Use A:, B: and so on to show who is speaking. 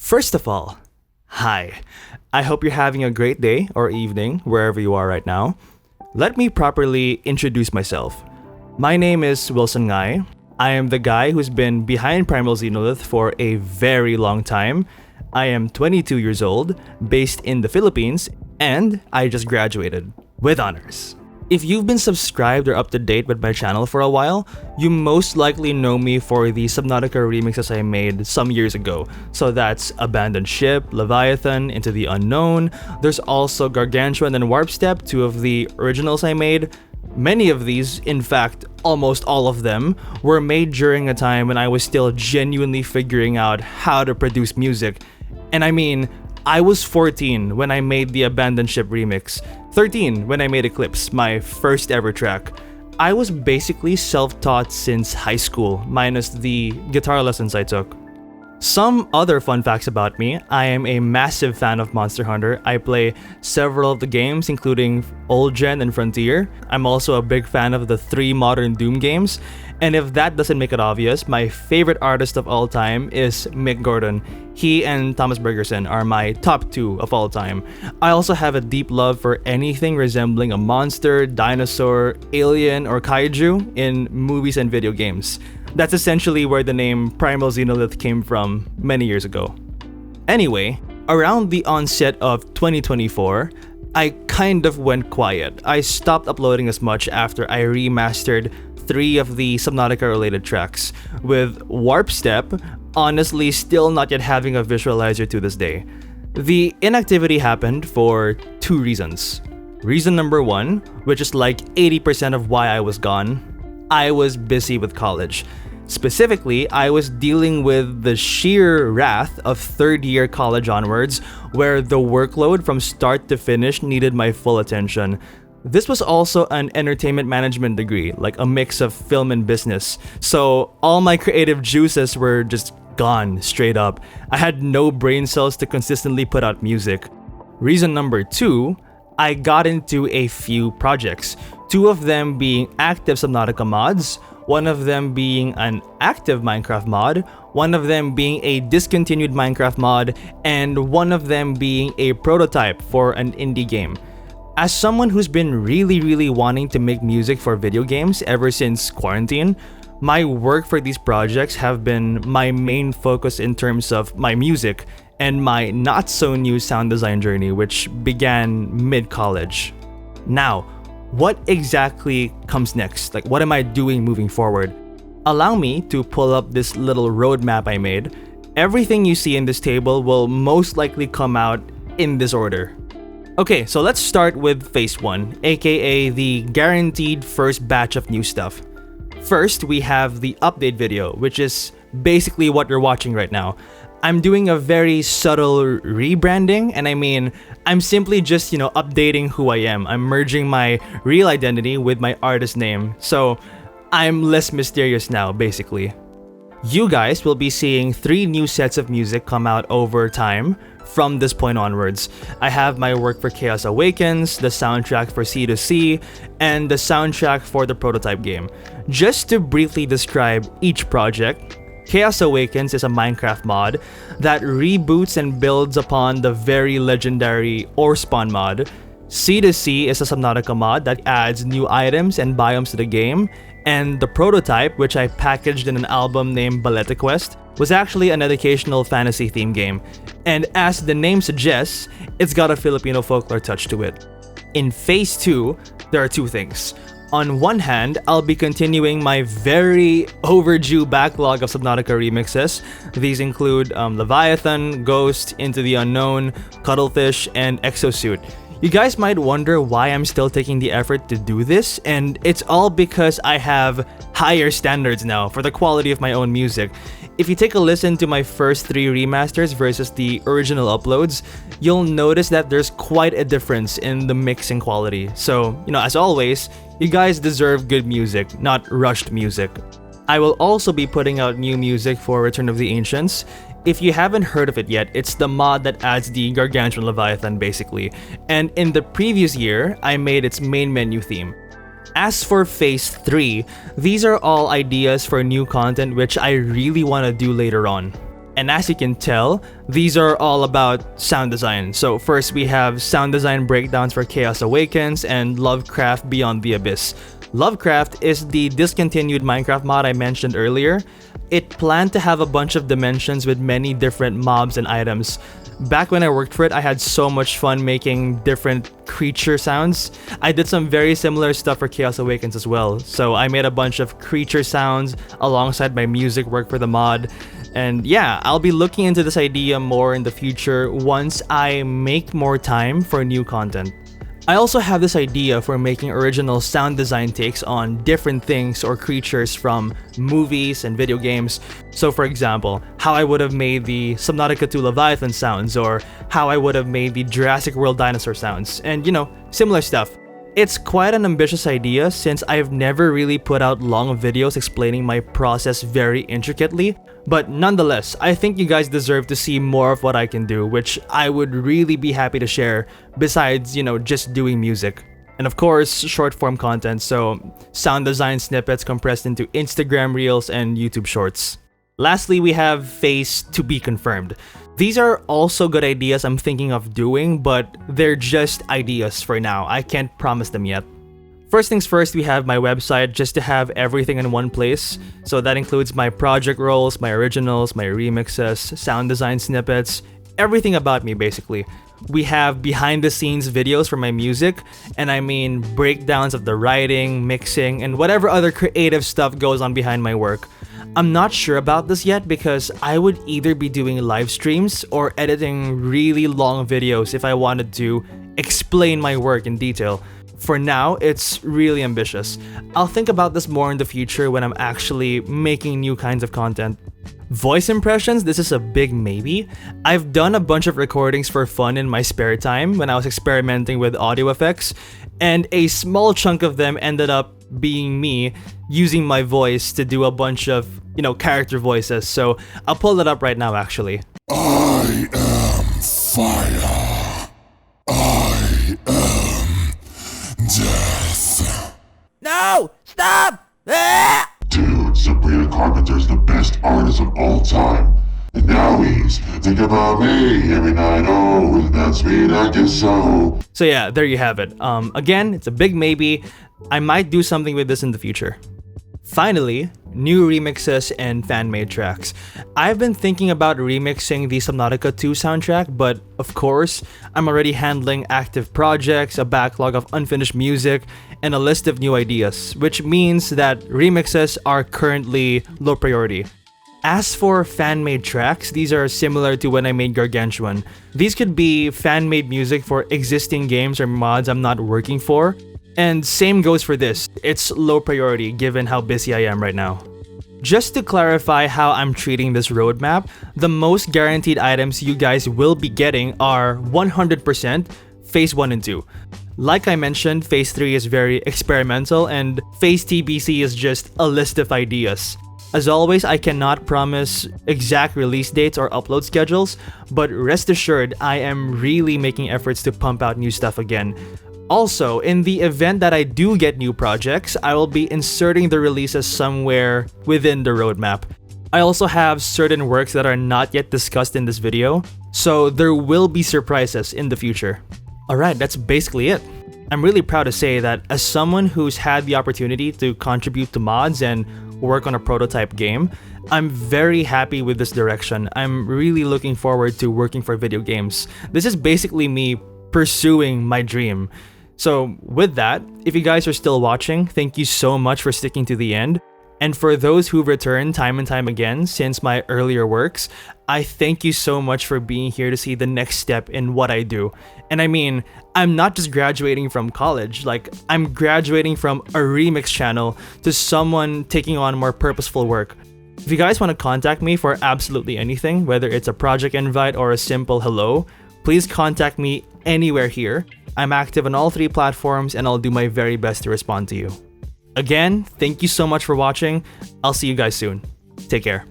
A: First of all, hi. I hope you're having a great day or evening wherever you are right now. Let me properly introduce myself. My name is Wilson Ngai. I am the guy who's been behind Primal Xenolith for a very long time. I am 22 years old, based in the Philippines, and I just graduated with honors. If you've been subscribed or up to date with my channel for a while, you most likely know me for the Subnautica remixes I made some years ago. So that's Abandoned Ship, Leviathan, Into the Unknown. There's also Gargantuan and Warp Step, two of the originals I made. Many of these, in fact, almost all of them, were made during a time when I was still genuinely figuring out how to produce music. And I mean, I was 14 when I made the Abandoned Ship remix, 13 when I made Eclipse, my first ever track. I was basically self-taught since high school, minus the guitar lessons I took. Some other fun facts about me: I am a massive fan of Monster Hunter. I play several of the games, including Old Gen and Frontier. I'm also a big fan of the 3 modern Doom games. And if that doesn't make it obvious, my favorite artist of all time is Mick Gordon. He and Thomas Bergerson are my top 2 of all time. I also have a deep love for anything resembling a monster, dinosaur, alien, or kaiju in movies and video games. That's essentially where the name Primal Xenolith came from many years ago. Anyway, around the onset of 2024, I kind of went quiet. I stopped uploading as much after I remastered 3 of the Subnautica related tracks, with Warp Step honestly still not yet having a visualizer to this day. The inactivity happened for 2 reasons. Reason number 1, which is like 80% of why I was gone: I was busy with college. Specifically, I was dealing with the sheer wrath of 3rd year college onwards, where the workload from start to finish needed my full attention. This was also an entertainment management degree, like a mix of film and business, so all my creative juices were just gone straight up. I had no brain cells to consistently put out music. Reason number 2, I got into a few projects, 2 of them being active Subnautica mods, one of them being an active Minecraft mod, one of them being a discontinued Minecraft mod, and one of them being a prototype for an indie game. As someone who's been really wanting to make music for video games ever since quarantine, my work for these projects have been my main focus in terms of my music and my not so new sound design journey, which began mid-college. Now, what exactly comes next? Like, what am I doing moving forward? Allow me to pull up this little roadmap I made. Everything you see in this table will most likely come out in this order. Okay, so let's start with phase 1, aka the guaranteed first batch of new stuff. First, we have the update video, which is basically what you're watching right now. I'm doing a very subtle rebranding, and I mean, I'm simply just, updating who I am. I'm merging my real identity with my artist name, so I'm less mysterious now, basically. You guys will be seeing 3 new sets of music come out over time from this point onwards. I have my work for Chaos Awakens, the soundtrack for C2C, and the soundtrack for the prototype game. Just to briefly describe each project, Chaos Awakens is a Minecraft mod that reboots and builds upon the very legendary Orespawn mod. C2C is a Subnautica mod that adds new items and biomes to the game, and the prototype, which I packaged in an album named Baleta Quest, was actually an educational fantasy theme game, and as the name suggests, it's got a Filipino folklore touch to it. In phase 2, there are 2 things. On one hand, I'll be continuing my very overdue backlog of Subnautica remixes. These include Leviathan, Ghost, Into the Unknown, Cuttlefish, and Exosuit. You guys might wonder why I'm still taking the effort to do this, and it's all because I have higher standards now for the quality of my own music. If you take a listen to my first 3 remasters versus the original uploads, you'll notice that there's quite a difference in the mixing quality. So, as always, you guys deserve good music, not rushed music. I will also be putting out new music for Return of the Ancients. If you haven't heard of it yet, it's the mod that adds the Gargantuan Leviathan basically, and in the previous year, I made its main menu theme. As for phase 3, these are all ideas for new content which I really want to do later on. And as you can tell, these are all about sound design. So first we have sound design breakdowns for Chaos Awakens and Lovecraft Beyond the Abyss. Lovecraft is the discontinued Minecraft mod I mentioned earlier. It planned to have a bunch of dimensions with many different mobs and items. Back when I worked for it, I had so much fun making different creature sounds. I did some very similar stuff for Chaos Awakens as well. So I made a bunch of creature sounds alongside my music work for the mod. And yeah, I'll be looking into this idea more in the future once I make more time for new content. I also have this idea for making original sound design takes on different things or creatures from movies and video games. So for example, how I would have made the Subnautica 2 Leviathan sounds, or how I would have made the Jurassic World dinosaur sounds, and similar stuff. It's quite an ambitious idea since I've never really put out long videos explaining my process very intricately, but nonetheless, I think you guys deserve to see more of what I can do, which I would really be happy to share besides, just doing music. And of course, short form content, so sound design snippets compressed into Instagram Reels and YouTube Shorts. Lastly, we have phase to be confirmed. These are also good ideas I'm thinking of doing, but they're just ideas for now. I can't promise them yet. First things first, we have my website just to have everything in one place. So that includes my project roles, my originals, my remixes, sound design snippets, everything about me basically. We have behind the scenes videos for my music, and I mean breakdowns of the writing, mixing, and whatever other creative stuff goes on behind my work. I'm not sure about this yet because I would either be doing live streams or editing really long videos if I wanted to explain my work in detail. For now, it's really ambitious. I'll think about this more in the future when I'm actually making new kinds of content. Voice impressions, this is a big maybe. I've done a bunch of recordings for fun in my spare time when I was experimenting with audio effects, and a small chunk of them ended up being me using my voice to do a bunch of, character voices. So I'll pull it up right now actually.
B: I am fire. I am death.
C: No! Stop! Ah!
B: Dude, Sabrina Carpenter's the best artist of all time. And now he's thinking about me every night. Oh, that's me, I guess so.
A: So yeah, there you have it. Again, it's a big maybe. I might do something with this in the future. Finally, new remixes and fan-made tracks. I've been thinking about remixing the Subnautica 2 soundtrack, but of course, I'm already handling active projects, a backlog of unfinished music, and a list of new ideas, which means that remixes are currently low priority. As for fan-made tracks, these are similar to when I made Gargantuan. These could be fan-made music for existing games or mods I'm not working for, and same goes for this. It's low priority given how busy I am right now. Just to clarify how I'm treating this roadmap, the most guaranteed items you guys will be getting are 100% Phase 1 and 2. Like I mentioned, Phase 3 is very experimental and Phase TBC is just a list of ideas. As always, I cannot promise exact release dates or upload schedules, but rest assured I am really making efforts to pump out new stuff again. Also, in the event that I do get new projects, I will be inserting the releases somewhere within the roadmap. I also have certain works that are not yet discussed in this video, so there will be surprises in the future. Alright, that's basically it. I'm really proud to say that as someone who's had the opportunity to contribute to mods and work on a prototype game, I'm very happy with this direction. I'm really looking forward to working for video games. This is basically me pursuing my dream. So with that, if you guys are still watching, thank you so much for sticking to the end. And for those who've returned time and time again since my earlier works, I thank you so much for being here to see the next step in what I do. And I mean, I'm not just graduating from college, I'm graduating from a remix channel to someone taking on more purposeful work. If you guys want to contact me for absolutely anything, whether it's a project invite or a simple hello, please contact me anywhere here. I'm active on all 3 platforms and I'll do my very best to respond to you. Again, thank you so much for watching. I'll see you guys soon. Take care.